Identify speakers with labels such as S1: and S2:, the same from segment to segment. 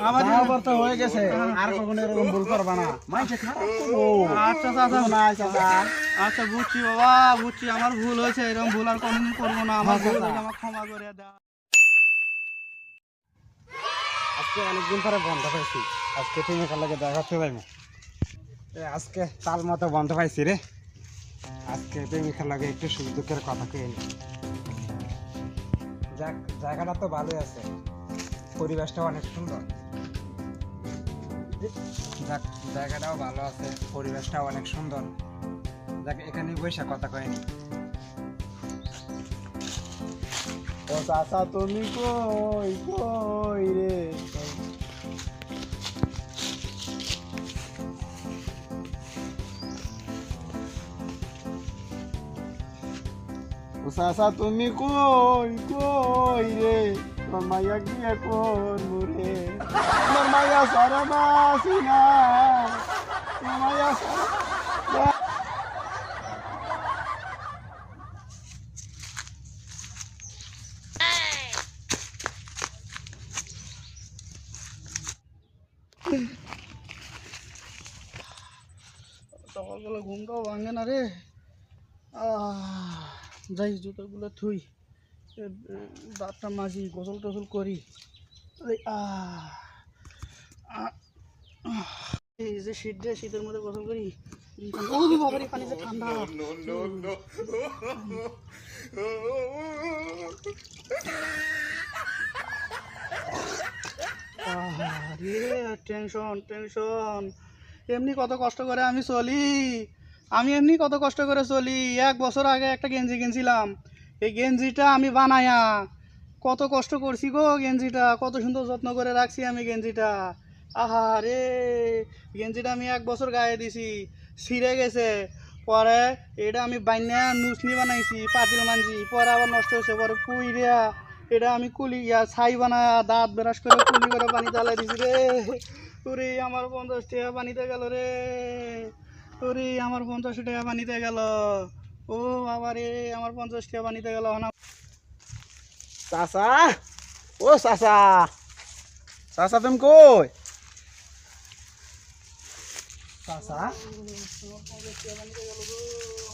S1: আমার আবার তো হয়ে গেছে, আর কখনো এরকম ভুল করবা না। মাইছে খারাপ করবো।
S2: আচ্ছা চাচা,
S1: না চাচা।
S2: আচ্ছা বুঝছি বাবা, বুঝছি আমার ভুল হয়েছে, এরকম ভুল আর কোনোদিন করবো না। আমার ভুল হয়েছে, আমার ক্ষমা করে দাও।
S1: আজকে অনেকদিন পরে বন্ধ পাইছি, আজকে তুমি কার লাগে দেখা করতে পারি না। আজকে তাল মতো বন্ধ পাইছি রে। আজকে প্রেমিকার লাগে একটু সুখ দুঃখের কথা কে নি। যাক, জায়গাটা তো ভালোই আছে, পরিবেশটা অনেক সুন্দর। যাক, জায়গাটাও ভালো আছে, পরিবেশটাও অনেক সুন্দর। যাক, এখানে বসে কথা কয়নি। ও চাচা, তুমি কই কই রে? ও চাচা, তুমি কই কই রে? তোমার মাইয়া গিয়া করবো রে। তোমার মাইয়া সারা বাসি না, তোমার মাইয়া সারা।
S2: সকালবেলা ঘুমটাও ভাঙে না রে। যাই জুতোগুলো থুই, দাঁতটা মাজি, গোসল টোসল করি। এই যে শীত রে, শীতের মধ্যে গোসল করি। ও বাবারে, পানি যে ঠান্ডা। আরে টেনশন টেনশন, এমনি কত কষ্ট করে আমি চলি। এমনি কত কষ্ট করে চলি। 1 বছর আগে একটা গেঞ্জি কিনছিলাম, এই গেঞ্জিটা আমি বানায়া কত কষ্ট করছি গো। গেঞ্জিটা কত সুন্দর যত্ন করে রাখছি আমি গেঞ্জিটা। আহা রে, গেঞ্জিটা আমি 1 বছর গায়ে দিছি, ছিঁড়ে গেছে। পরে এটা আমি বাইনা নুসনি বানাইছি, পাতিল মানছি, পরে আবার নষ্ট হয়েছে। পরে পুইরা এটা আমি কুলি ছাই বানায় দাঁত ব্রাশ করে কুলি করে পানি জ্বালাই দিছি রে। ওরে আমার 50 টাকা পানিতে গেল রে। ওরে আমার 50 টাকা পানিতে গেল। ও বাবা রে, আমার 50 টাকা পানিতে গেল।
S1: চাচা, ও চাচা, চাচা তুমি কই? চাচা,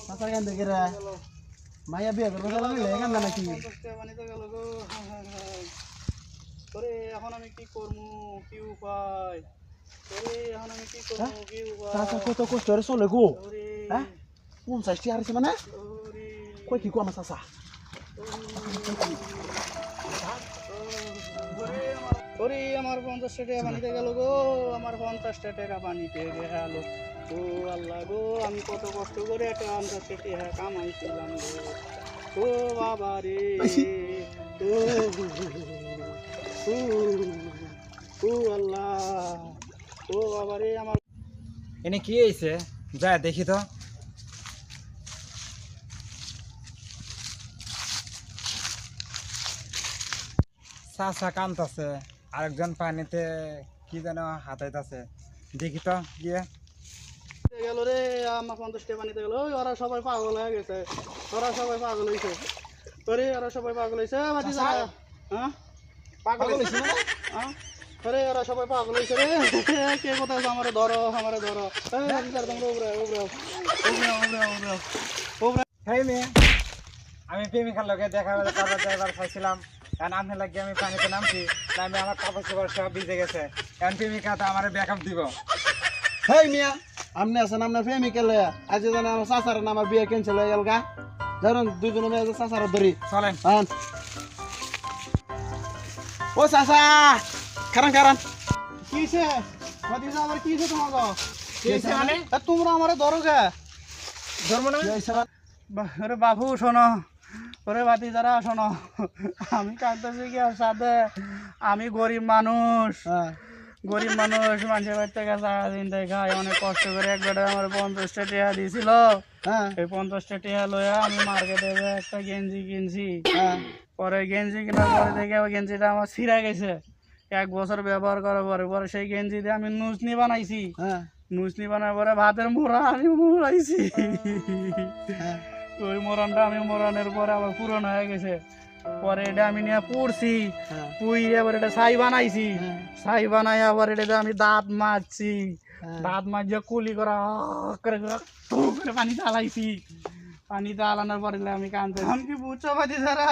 S1: চাচা কেন দেখে রে? মাইয়া বিয়ে করবো গেলাম কেন নাকি?
S2: 50 টাকা পানিতে গেল গো। ওরে এখন আমি কি করবো, কি উপায়? ওরে এখন আমি কি করবো, কি উপায়?
S1: চাচা কত কষ্ট করে চলে গো।
S2: ওরে
S1: হ্যাঁ, 50 টাকা মানে
S2: ওরে
S1: কই কি কো আমার চাচা?
S2: ওরে আমার 50 টাকা পানিতে গেল গো। আমার 50 টাকা পানিতে গেল। ও আল্লাহ গো, আমি কত কষ্ট করে একটা 50 টাকা কামাইছিলাম গো। ও বাবা রে, ও ও, ও আল্লাহ, ও বাবা রে আমার।
S1: এনে কি হয়েছে যা দেখি তো। চাচা কান্তাছে, আরেকজন পানিতে কি যেন হাতাইতাছে, দেখি তো গিয়ে।
S2: গেল রে, আমার 50 টাকা পানিতে গেল। ওই ওরা সবাই পাগল হয়ে গেছে, ওরা সবাই পাগল হয়েছে। ওরে ওরা সবাই পাগল হয়েছে। হ্যাঁ
S1: পাগল হইছে না?
S2: হ্যাঁ, আরে ওরা সবাই পাগল হয়েছে রে। কে কোথায় আছে? আমারে ধরো, আমারে ধরো। তোমরা উবরে উবরে উবরে উবরে।
S1: হেই মেয়ে, আমি প্রেমিকার লগে দেখা করবার যাইবার চাইছিলাম, কারণ আপনি লাগে আমি পানিতে নামছি, নামে আমার কাপড় চোপড় সব ভিজে গেছে। এখন প্রেমিকা তো আমার ব্যাকআপ দিব। হেই মিয়া, আপনি আছেন আপনার প্রেমিকার লয়া, আজ জানে আমার চাচার নাম বিয়ে ক্যান্সেল হয়ে গেল গা। ধরুন দুজনে মিলে চাচার ধরি চলেন। ও চাচা, খারান খারান।
S2: কিছে ভাতিজা, আবার কিছে তোমাকে?
S1: কিছে মানে?
S2: তোমরা আমারে ধরো কে?
S1: ধর্ম না
S2: ওরে বাবু শোনো, ওরে ভাতিজারা শোনো, আমি কাঁদতেছি কি আর সাথে? আমি গরিব মানুষ, গরিব মানুষ, মানুষের বাড়ি থেকে সারাদিন দেখায় অনেক কষ্ট করে। একবার আমার 50 টাকা দিয়েছিল, এই 50 টাকা লইয়া আমি মার্কেটে একটা গেঞ্জি কিনছি। পরে গেঞ্জি কেনার পরে দেখে ওই গেঞ্জিটা আমার ছিঁড়ে গেছে। 1 বছর ব্যবহার করার পরে পরে সেই গেঞ্জি দিয়ে আমি নুসনি বানাইছি। নুসনি বানার পরে ভাতের মোড়া আমি মোড়াইছি। ওই মোড়ানটা আমি মোড়ানোর পরে আবার পুরনো হয়ে গেছে। পরে এটা আমি নিয়ে পুড়ছি, পুইরে আবার এটা ছাই বানাইছি, ছাই বানাই আবার এটা আমি দাঁত মাজছি, দাঁত মাজিয়ে কুলি করা করে করে পানি চালাইছি, পানি চালানোর পরে আমি কানতে আমি কি বুঝছো পাতি সারা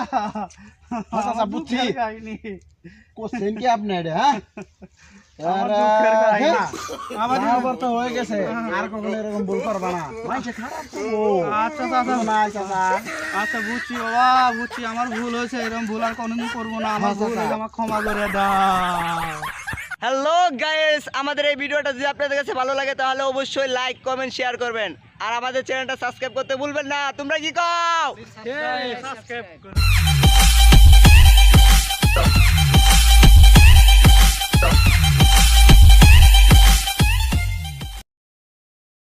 S3: চাচা, বুঝছি।
S2: কাহিনী
S3: কোশ্চেন কি আপনি এটা, হ্যাঁ?
S2: আমার দুঃখের কাহিনী।
S3: আমার এবার তো হয়ে গেছে, আর কখনো এরকম ভুল করবা না। মাইসে খারাপ করবো।
S2: আচ্ছা চাচা,
S3: না চাচা।
S2: আচ্ছা বুঝছি বাবা, বুঝছি আমার ভুল হয়েছে, এরকম ভুল আর কোনোদিন করবো না, আমার ভুল হয়েছে, আমার ক্ষমা করে দাও।
S4: হ্যালো গাইস, আমাদের এই ভিডিওটা যদি আপনাদের কাছে ভালো লাগে তাহলে অবশ্যই লাইক কমেন্ট শেয়ার করবেন আর আমাদের চ্যানেলটা সাবস্ক্রাইব করতে ভুলবেন না। তোমরা কি কও?
S2: সাবস্ক্রাইব করো।